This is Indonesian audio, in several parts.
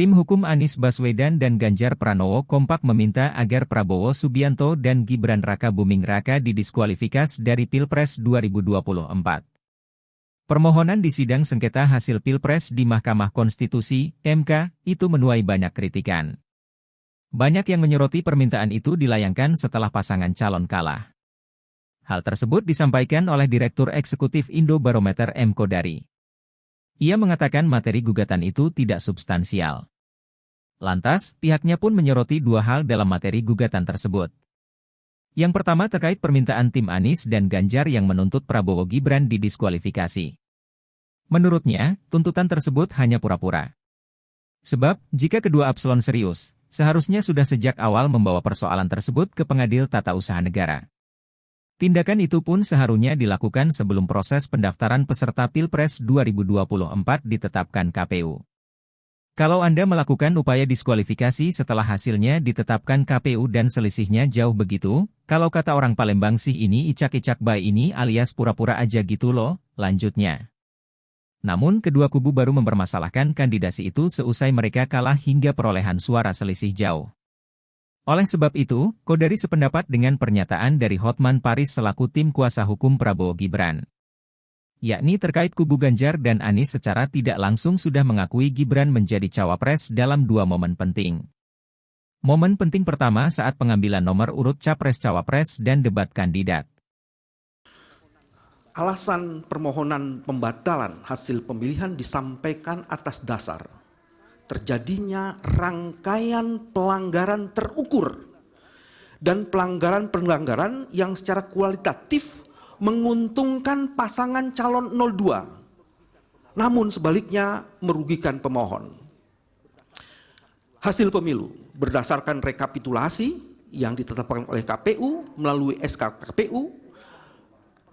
Tim hukum Anies Baswedan dan Ganjar Pranowo kompak meminta agar Prabowo Subianto dan Gibran Raka Buming Raka didiskualifikasi dari Pilpres 2024. Permohonan di sidang sengketa hasil Pilpres di Mahkamah Konstitusi, MK, itu menuai banyak kritikan. Banyak yang menyoroti permintaan itu dilayangkan setelah pasangan calon kalah. Hal tersebut disampaikan oleh Direktur Eksekutif Indobarometer M. Kodari. Ia mengatakan materi gugatan itu tidak substansial. Lantas, pihaknya pun menyoroti dua hal dalam materi gugatan tersebut. Yang pertama terkait permintaan tim Anies dan Ganjar yang menuntut Prabowo Gibran didiskualifikasi. Menurutnya, tuntutan tersebut hanya pura-pura. Sebab, jika kedua Abslon serius, seharusnya sudah sejak awal membawa persoalan tersebut ke Pengadilan Tata Usaha Negara. Tindakan itu pun seharusnya dilakukan sebelum proses pendaftaran peserta Pilpres 2024 ditetapkan KPU. Kalau Anda melakukan upaya diskualifikasi setelah hasilnya ditetapkan KPU dan selisihnya jauh begitu, kalau kata orang Palembang sih ini icak-icak bae ini alias pura-pura aja gitu loh, lanjutnya. Namun kedua kubu baru mempermasalahkan kandidasi itu seusai mereka kalah hingga perolehan suara selisih jauh. Oleh sebab itu, Kodari sependapat dengan pernyataan dari Hotman Paris selaku tim kuasa hukum Prabowo Gibran. Yakni terkait kubu Ganjar dan Anies secara tidak langsung sudah mengakui Gibran menjadi cawapres dalam dua momen penting. Momen penting pertama saat pengambilan nomor urut capres-cawapres dan debat kandidat. Alasan permohonan pembatalan hasil pemilihan disampaikan atas dasar terjadinya rangkaian pelanggaran terukur dan pelanggaran-pelanggaran yang secara kualitatif menguntungkan pasangan calon 02, namun sebaliknya merugikan pemohon. Hasil pemilu berdasarkan rekapitulasi yang ditetapkan oleh KPU melalui SK KPU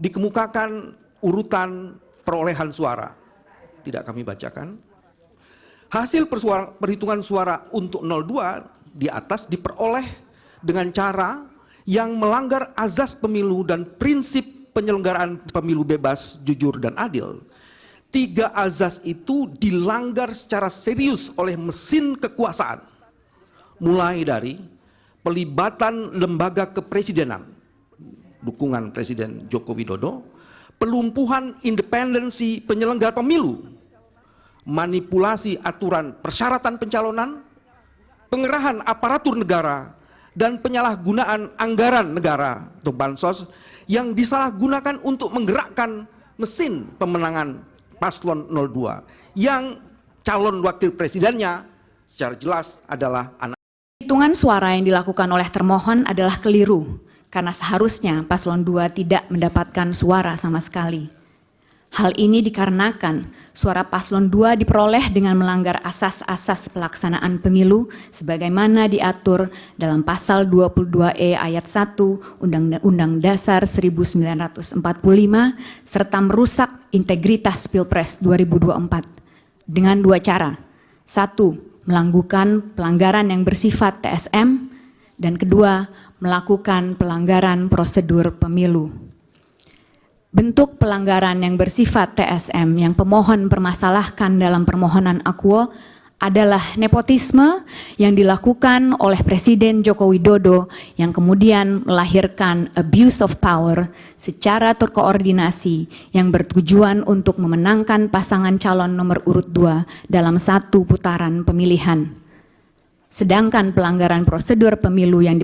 dikemukakan urutan perolehan suara. Tidak kami bacakan. Hasil perhitungan suara untuk 02 di atas diperoleh dengan cara yang melanggar azas pemilu dan prinsip penyelenggaraan pemilu bebas, jujur, dan adil. Tiga azas itu dilanggar secara serius oleh mesin kekuasaan. Mulai dari pelibatan lembaga kepresidenan, dukungan Presiden Joko Widodo, pelumpuhan independensi penyelenggara pemilu, manipulasi aturan persyaratan pencalonan, pengerahan aparatur negara, dan penyalahgunaan anggaran negara atau bansos yang disalahgunakan untuk menggerakkan mesin pemenangan paslon 02 yang calon wakil presidennya secara jelas adalah anak. Hitungan suara yang dilakukan oleh termohon adalah keliru karena seharusnya paslon 2 tidak mendapatkan suara sama sekali. Hal ini dikarenakan suara paslon 2 diperoleh dengan melanggar asas-asas pelaksanaan pemilu sebagaimana diatur dalam pasal 22E ayat 1 Undang-Undang Dasar 1945 serta merusak integritas Pilpres 2024 dengan dua cara. Satu, melakukan pelanggaran yang bersifat TSM, dan kedua, melakukan pelanggaran prosedur pemilu. Bentuk pelanggaran yang bersifat TSM yang pemohon permasalahkan dalam permohonan akuo adalah nepotisme yang dilakukan oleh Presiden Joko Widodo yang kemudian melahirkan abuse of power secara terkoordinasi yang bertujuan untuk memenangkan pasangan calon nomor urut 2 dalam satu putaran pemilihan. Sedangkan pelanggaran prosedur pemilu yang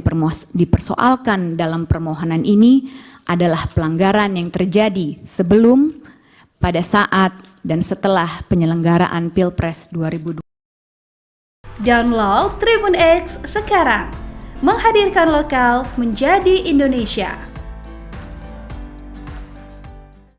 dipersoalkan dalam permohonan ini adalah pelanggaran yang terjadi sebelum, pada saat, dan setelah penyelenggaraan Pilpres 2020. Download Tribun X sekarang, menghadirkan lokal menjadi Indonesia.